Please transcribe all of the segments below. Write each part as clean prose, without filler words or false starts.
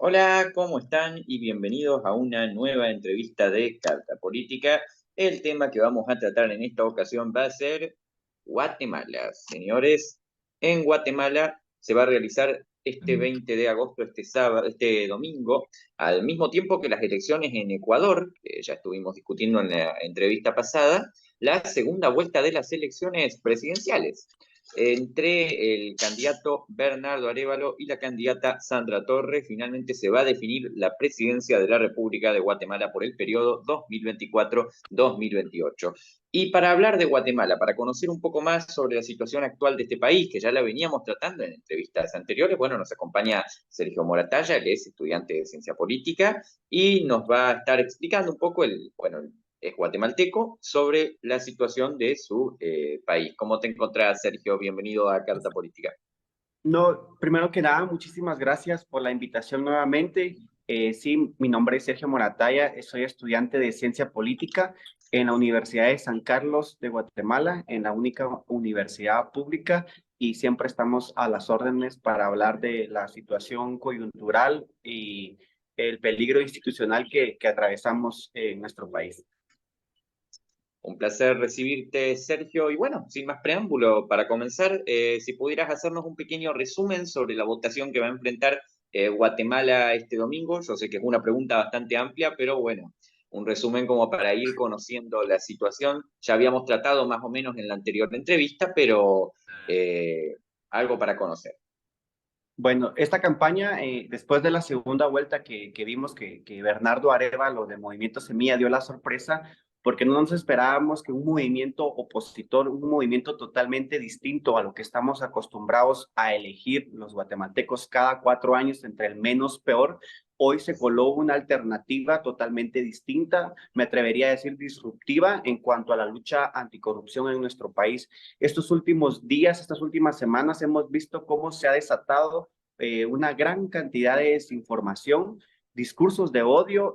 Hola, ¿cómo están? Y bienvenidos a una nueva entrevista de Carta Política. El tema que vamos a tratar en esta ocasión va a ser Guatemala. Señores, en Guatemala se va a realizar este 20 de agosto, este sábado, este domingo, al mismo tiempo que las elecciones en Ecuador, que ya estuvimos discutiendo en la entrevista pasada, la segunda vuelta de las elecciones presidenciales entre el candidato Bernardo Arévalo y la candidata Sandra Torres. Finalmente se va a definir la presidencia de la República de Guatemala por el periodo 2024-2028. Y para hablar de Guatemala, para conocer un poco más sobre la situación actual de este país, que ya la veníamos tratando en entrevistas anteriores, bueno, nos acompaña Sergio Moratalla, que es estudiante de Ciencia Política, y nos va a estar explicando un poco es guatemalteco, sobre la situación de su país. ¿Cómo te encontrás, Sergio? Bienvenido a Carta Política. No, primero que nada, muchísimas gracias por la invitación nuevamente. Sí, mi nombre es Sergio Moratalla, soy estudiante de Ciencia Política en la Universidad de San Carlos de Guatemala, en la única universidad pública, y siempre estamos a las órdenes para hablar de la situación coyuntural y el peligro institucional que atravesamos en nuestro país. Un placer recibirte, Sergio. Y bueno, sin más preámbulo, para comenzar, si pudieras hacernos un pequeño resumen sobre la votación que va a enfrentar Guatemala este domingo. Yo sé que es una pregunta bastante amplia, pero bueno, un resumen como para ir conociendo la situación. Ya habíamos tratado más o menos en la anterior entrevista, pero algo para conocer. Bueno, esta campaña, después de la segunda vuelta que vimos que Bernardo Arévalo de Movimiento Semilla dio la sorpresa, porque no nos esperábamos que un movimiento opositor, un movimiento totalmente distinto a lo que estamos acostumbrados a elegir los guatemaltecos cada 4 años entre el menos peor, hoy se coló una alternativa totalmente distinta, me atrevería a decir disruptiva en cuanto a la lucha anticorrupción en nuestro país. Estos últimos días, estas últimas semanas, hemos visto cómo se ha desatado una gran cantidad de desinformación, discursos de odio,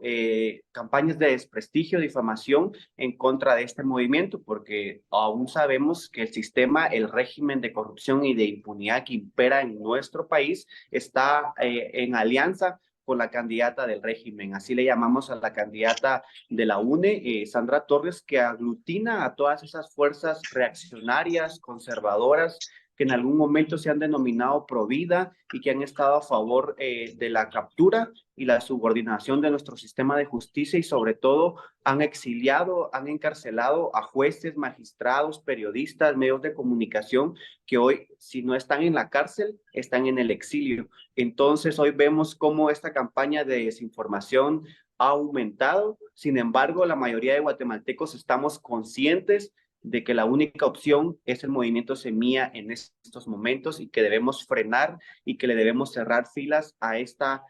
campañas de desprestigio, difamación en contra de este movimiento, porque aún sabemos que el sistema, el régimen de corrupción y de impunidad que impera en nuestro país está en alianza con la candidata del régimen. Así le llamamos a la candidata de la UNE, Sandra Torres, que aglutina a todas esas fuerzas reaccionarias, conservadoras, que en algún momento se han denominado pro vida y que han estado a favor de la captura y la subordinación de nuestro sistema de justicia, y sobre todo han exiliado, han encarcelado a jueces, magistrados, periodistas, medios de comunicación que hoy, si no están en la cárcel, están en el exilio. Entonces, hoy vemos cómo esta campaña de desinformación ha aumentado. Sin embargo, la mayoría de guatemaltecos estamos conscientes de que la única opción es el movimiento Semilla en estos momentos, y que debemos frenar y que le debemos cerrar filas a esta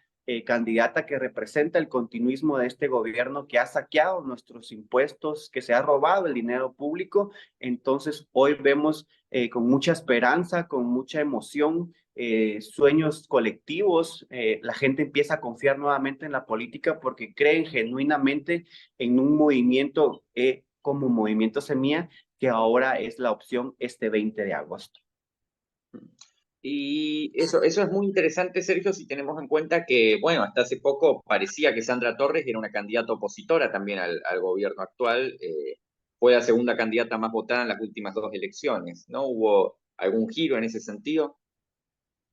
candidata que representa el continuismo de este gobierno que ha saqueado nuestros impuestos, que se ha robado el dinero público. Entonces, hoy vemos con mucha esperanza, con mucha emoción, sueños colectivos. La gente empieza a confiar nuevamente en la política porque creen genuinamente en un movimiento como Movimiento Semilla, que ahora es la opción este 20 de agosto. Y eso es muy interesante, Sergio, si tenemos en cuenta que, bueno, hasta hace poco parecía que Sandra Torres era una candidata opositora también al gobierno actual. Fue la segunda candidata más votada en las últimas dos elecciones, ¿no? ¿Hubo algún giro en ese sentido?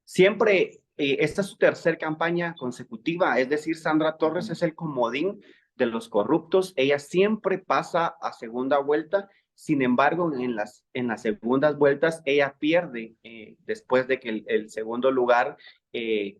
Siempre, esta es su tercer campaña consecutiva, es decir, Sandra Torres es el comodín de los corruptos. Ella siempre pasa a segunda vuelta. Sin embargo, en las segundas vueltas ella pierde, después de que el segundo lugar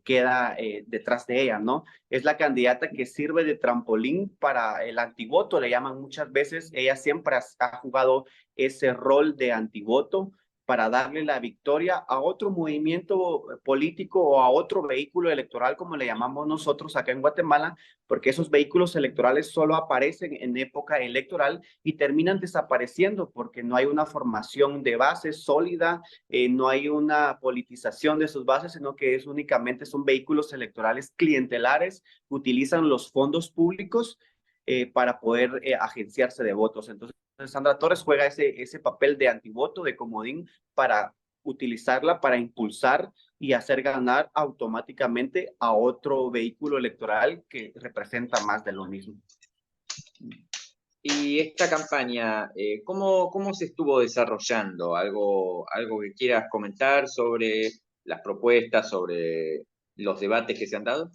queda detrás de ella, ¿no? Es la candidata que sirve de trampolín para el antivoto, le llaman muchas veces. Ella siempre ha jugado ese rol de antivoto para darle la victoria a otro movimiento político o a otro vehículo electoral, como le llamamos nosotros acá en Guatemala, porque esos vehículos electorales solo aparecen en época electoral y terminan desapareciendo porque no hay una formación de base sólida, no hay una politización de sus bases, sino que únicamente son vehículos electorales clientelares que utilizan los fondos públicos para poder agenciarse de votos. Entonces, Sandra Torres juega ese papel de antivoto, de comodín, para utilizarla para impulsar y hacer ganar automáticamente a otro vehículo electoral que representa más de lo mismo. Y esta campaña, ¿cómo se estuvo desarrollando? ¿Algo que quieras comentar sobre las propuestas, sobre los debates que se han dado?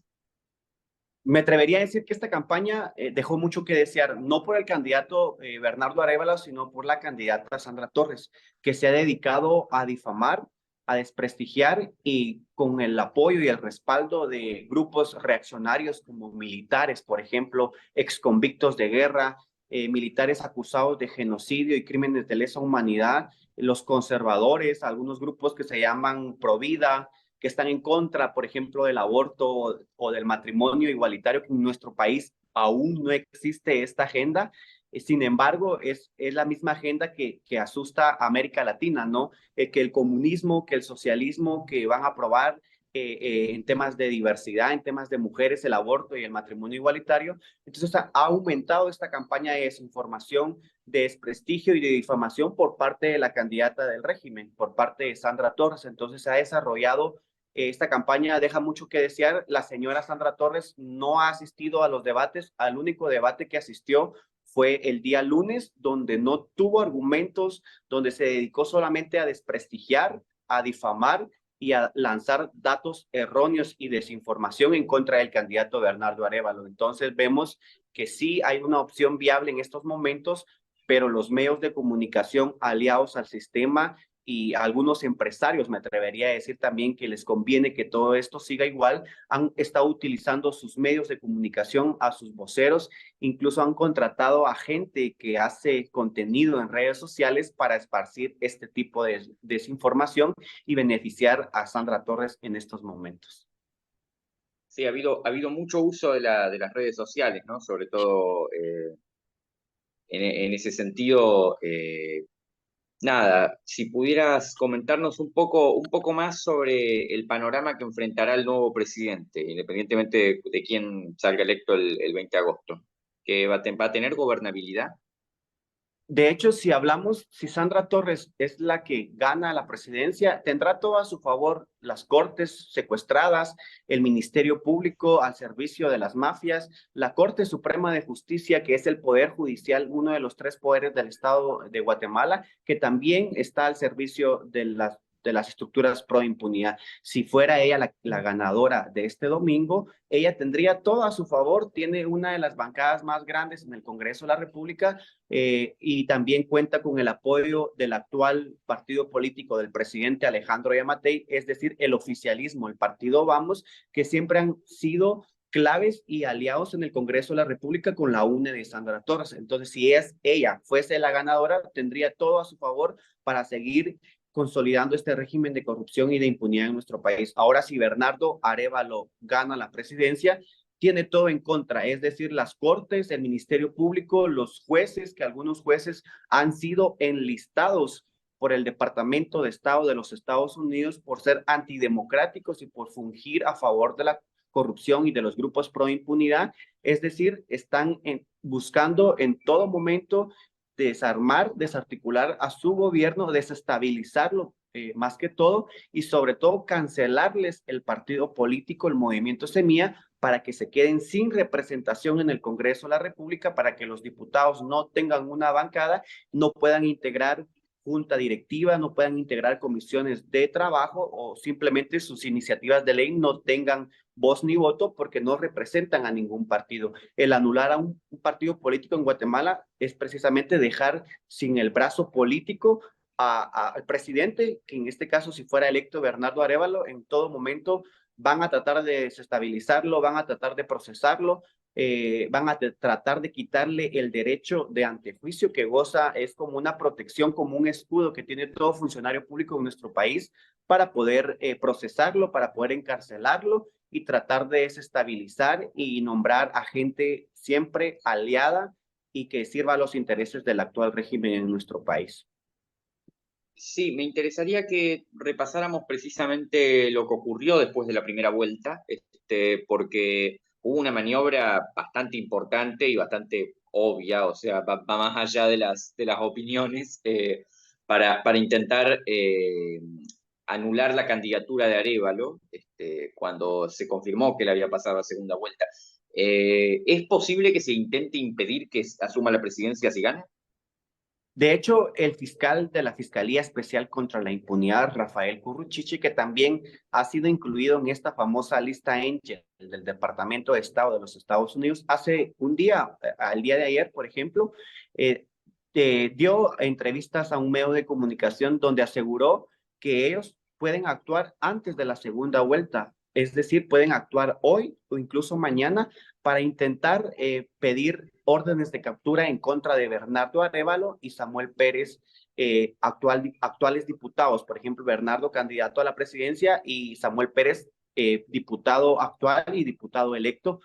Me atrevería a decir que esta campaña dejó mucho que desear, no por el candidato Bernardo Arévalo, sino por la candidata Sandra Torres, que se ha dedicado a difamar, a desprestigiar y con el apoyo y el respaldo de grupos reaccionarios como militares, por ejemplo, exconvictos de guerra, militares acusados de genocidio y crímenes de lesa humanidad, los conservadores, algunos grupos que se llaman Provida, que están en contra, por ejemplo, del aborto o del matrimonio igualitario, que en nuestro país aún no existe esta agenda. Sin embargo, es la misma agenda que asusta a América Latina, ¿no? Que el comunismo, que el socialismo, que van a aprobar en temas de diversidad, en temas de mujeres, el aborto y el matrimonio igualitario. Entonces ha aumentado esta campaña de desinformación, de desprestigio y de difamación por parte de la candidata del régimen, por parte de Sandra Torres. Entonces se ha desarrollado esta campaña deja mucho que desear. La señora Sandra Torres no ha asistido a los debates. Al único debate que asistió fue el día lunes, donde no tuvo argumentos, donde se dedicó solamente a desprestigiar, a difamar y a lanzar datos erróneos y desinformación en contra del candidato Bernardo Arévalo. Entonces vemos que sí hay una opción viable en estos momentos, pero los medios de comunicación aliados al sistema y a algunos empresarios, me atrevería a decir también que les conviene que todo esto siga igual, han estado utilizando sus medios de comunicación, a sus voceros, incluso han contratado a gente que hace contenido en redes sociales para esparcir este tipo de desinformación y beneficiar a Sandra Torres en estos momentos. Sí, ha habido mucho uso de las redes sociales, ¿no? Sobre todo en ese sentido. Nada, si pudieras comentarnos un poco más sobre el panorama que enfrentará el nuevo presidente, independientemente de quién salga electo el 20 de agosto, que va a tener gobernabilidad. De hecho, si hablamos, si Sandra Torres es la que gana la presidencia, tendrá todo a su favor las cortes secuestradas, el Ministerio Público al servicio de las mafias, la Corte Suprema de Justicia, que es el poder judicial, uno de los tres poderes del Estado de Guatemala, que también está al servicio de las estructuras pro impunidad. Si fuera ella la ganadora de este domingo, ella tendría todo a su favor, tiene una de las bancadas más grandes en el Congreso de la República, y también cuenta con el apoyo del actual partido político del presidente Alejandro Yamatei, es decir, el oficialismo, el partido Vamos, que siempre han sido claves y aliados en el Congreso de la República con la UNE de Sandra Torres. Entonces, si ella fuese la ganadora, tendría todo a su favor para seguir consolidando este régimen de corrupción y de impunidad en nuestro país. Ahora, si Bernardo Arévalo gana la presidencia, tiene todo en contra, es decir, las cortes, el Ministerio Público, los jueces, que algunos jueces han sido enlistados por el Departamento de Estado de los Estados Unidos por ser antidemocráticos y por fungir a favor de la corrupción y de los grupos pro impunidad, es decir, están buscando en todo momento desarmar, desarticular a su gobierno, desestabilizarlo más que todo y sobre todo cancelarles el partido político, el movimiento Semilla, para que se queden sin representación en el Congreso de la República, para que los diputados no tengan una bancada, no puedan integrar junta directiva, no puedan integrar comisiones de trabajo o simplemente sus iniciativas de ley no tengan voz ni voto porque no representan a ningún partido. El anular a un partido político en Guatemala es precisamente dejar sin el brazo político al presidente, que en este caso si fuera electo Bernardo Arévalo, en todo momento van a tratar de desestabilizarlo, van a tratar de procesarlo, van a tratar de quitarle el derecho de antejuicio que goza, es como una protección, como un escudo que tiene todo funcionario público en nuestro país para poder procesarlo, para poder encarcelarlo y tratar de desestabilizar y nombrar a gente siempre aliada y que sirva a los intereses del actual régimen en nuestro país. Sí, me interesaría que repasáramos precisamente lo que ocurrió después de la primera vuelta, porque hubo una maniobra bastante importante y bastante obvia, o sea, va más allá de las opiniones, para intentar anular la candidatura de Arévalo, cuando se confirmó que le había pasado a segunda vuelta. ¿Es posible que se intente impedir que asuma la presidencia si gana? De hecho, el fiscal de la Fiscalía Especial contra la Impunidad, Rafael Curruchiche, que también ha sido incluido en esta famosa lista Angel del Departamento de Estado de los Estados Unidos, hace un día, al día de ayer, por ejemplo, eh, dio entrevistas a un medio de comunicación donde aseguró que ellos pueden actuar antes de la segunda vuelta, es decir, pueden actuar hoy o incluso mañana para intentar pedir órdenes de captura en contra de Bernardo Arévalo y Samuel Pérez, actuales diputados. Por ejemplo, Bernardo, candidato a la presidencia, y Samuel Pérez, diputado actual y diputado electo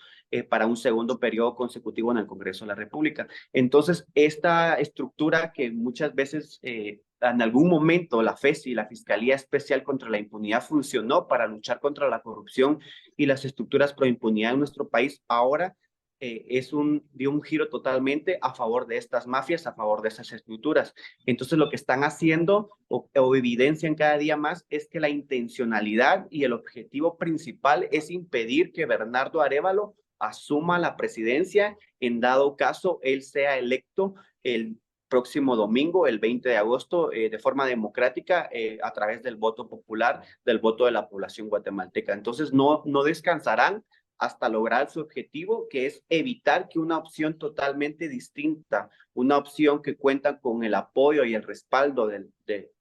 para un segundo periodo consecutivo en el Congreso de la República. Entonces, esta estructura que muchas veces en algún momento la FESI, la Fiscalía Especial contra la Impunidad, funcionó para luchar contra la corrupción y las estructuras pro impunidad en nuestro país, ahora dio un giro totalmente a favor de estas mafias, a favor de esas estructuras. Entonces, lo que están haciendo o evidencian cada día más es que la intencionalidad y el objetivo principal es impedir que Bernardo Arévalo asuma la presidencia, en dado caso él sea electo el próximo domingo, el 20 de agosto, de forma democrática, a través del voto popular, del voto de la población guatemalteca. Entonces, no descansarán hasta lograr su objetivo, que es evitar que una opción totalmente distinta, una opción que cuenta con el apoyo y el respaldo de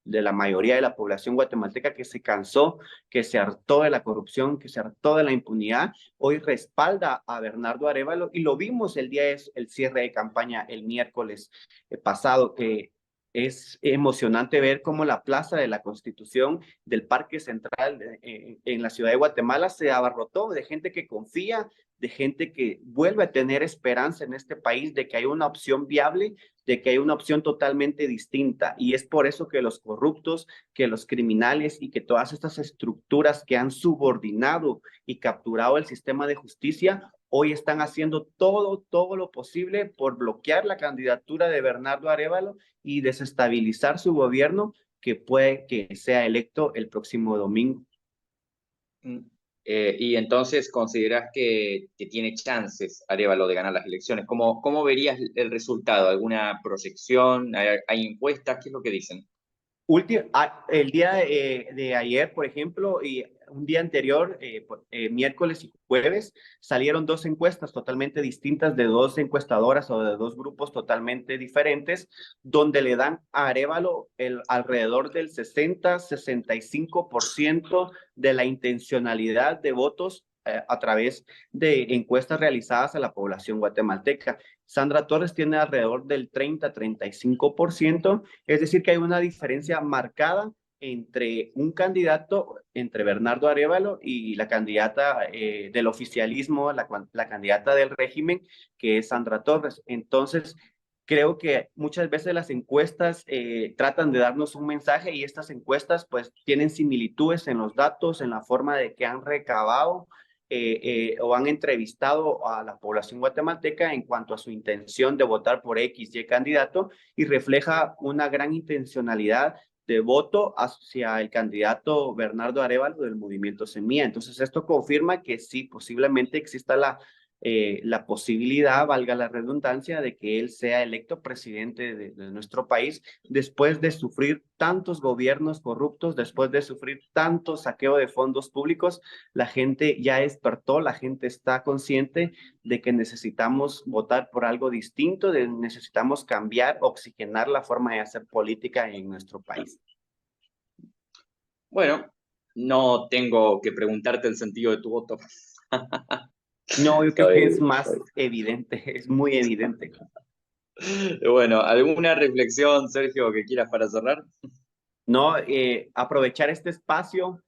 la mayoría de la población guatemalteca que se cansó, que se hartó de la corrupción, que se hartó de la impunidad, hoy respalda a Bernardo Arévalo, y lo vimos el día del cierre de campaña el miércoles pasado, que es emocionante ver cómo la Plaza de la Constitución del Parque Central en la ciudad de Guatemala se abarrotó de gente que confía, de gente que vuelve a tener esperanza en este país, de que hay una opción viable, de que hay una opción totalmente distinta. Y es por eso que los corruptos, que los criminales y que todas estas estructuras que han subordinado y capturado el sistema de justicia hoy están haciendo todo lo posible por bloquear la candidatura de Bernardo Arévalo y desestabilizar su gobierno, que puede que sea electo el próximo domingo. Mm. Y entonces consideras que tiene chances Arévalo de ganar las elecciones. ¿Cómo verías el resultado? ¿Alguna proyección? ¿Hay encuestas? ¿Qué es lo que dicen? El día de ayer, por ejemplo, y un día anterior, miércoles y jueves, salieron dos encuestas totalmente distintas de dos encuestadoras o de dos grupos totalmente diferentes, donde le dan a Arévalo alrededor del 60-65% de la intencionalidad de votos a través de encuestas realizadas a la población guatemalteca. Sandra Torres tiene alrededor del 30-35%, es decir, que hay una diferencia marcada entre un candidato, entre Bernardo Arévalo y la candidata del oficialismo, la candidata del régimen, que es Sandra Torres. Entonces, creo que muchas veces las encuestas tratan de darnos un mensaje, y estas encuestas pues tienen similitudes en los datos, en la forma de que han recabado o han entrevistado a la población guatemalteca en cuanto a su intención de votar por X y candidato, y refleja una gran intencionalidad de voto hacia el candidato Bernardo Arévalo del movimiento Semilla. Entonces, esto confirma que sí, posiblemente exista la posibilidad, valga la redundancia, de que él sea electo presidente de nuestro país, después de sufrir tantos gobiernos corruptos, después de sufrir tanto saqueo de fondos públicos. La gente ya despertó, la gente está consciente de que necesitamos votar por algo distinto, necesitamos cambiar, oxigenar la forma de hacer política en nuestro país. Bueno, no tengo que preguntarte el sentido de tu voto. No, yo creo que es Soy, más soy- evidente, es muy evidente. Bueno, ¿alguna reflexión, Sergio, que quieras para cerrar? No, aprovechar este espacio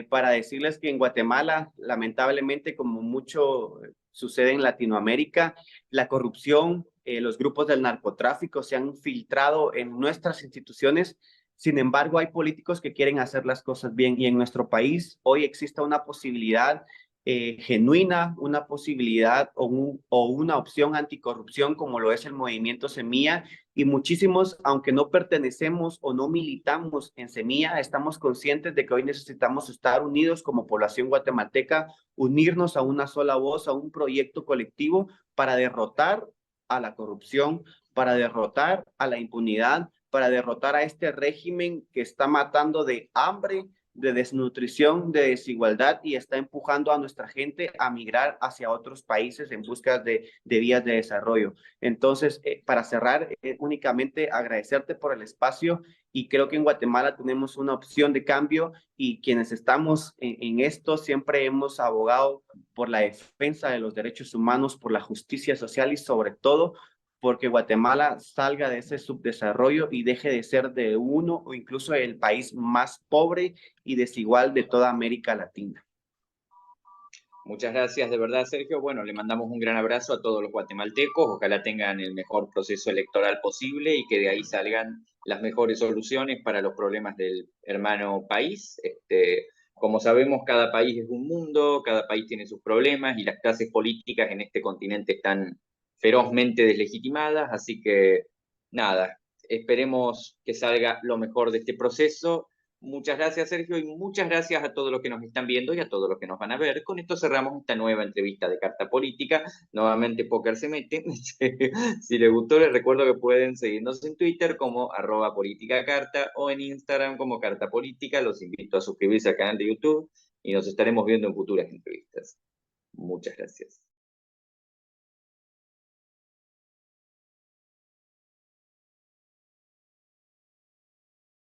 para decirles que en Guatemala, lamentablemente, como mucho sucede en Latinoamérica, la corrupción, los grupos del narcotráfico se han filtrado en nuestras instituciones. Sin embargo, hay políticos que quieren hacer las cosas bien, y en nuestro país hoy existe una posibilidad genuina, una posibilidad o una opción anticorrupción como lo es el movimiento Semilla, y muchísimos, aunque no pertenecemos o no militamos en Semilla, estamos conscientes de que hoy necesitamos estar unidos como población guatemalteca, unirnos a una sola voz, a un proyecto colectivo para derrotar a la corrupción, para derrotar a la impunidad, para derrotar a este régimen que está matando de hambre, de desnutrición, de desigualdad y está empujando a nuestra gente a migrar hacia otros países en busca de vías de desarrollo. Entonces, para cerrar, únicamente agradecerte por el espacio y creo que en Guatemala tenemos una opción de cambio y quienes estamos en esto siempre hemos abogado por la defensa de los derechos humanos, por la justicia social y sobre todo porque Guatemala salga de ese subdesarrollo y deje de ser de uno o incluso el país más pobre y desigual de toda América Latina. Muchas gracias, de verdad, Sergio. Bueno, le mandamos un gran abrazo a todos los guatemaltecos. Ojalá tengan el mejor proceso electoral posible y que de ahí salgan las mejores soluciones para los problemas del hermano país. Como sabemos, cada país es un mundo, cada país tiene sus problemas y las clases políticas en este continente están ferozmente deslegitimadas. Así que, nada, esperemos que salga lo mejor de este proceso. Muchas gracias, Sergio, y muchas gracias a todos los que nos están viendo y a todos los que nos van a ver. Con esto cerramos esta nueva entrevista de Carta Política. Nuevamente, Póker se mete. Si les gustó, les recuerdo que pueden seguirnos en Twitter como @politicacarta o en Instagram como Carta Política. Los invito a suscribirse al canal de YouTube y nos estaremos viendo en futuras entrevistas. Muchas gracias.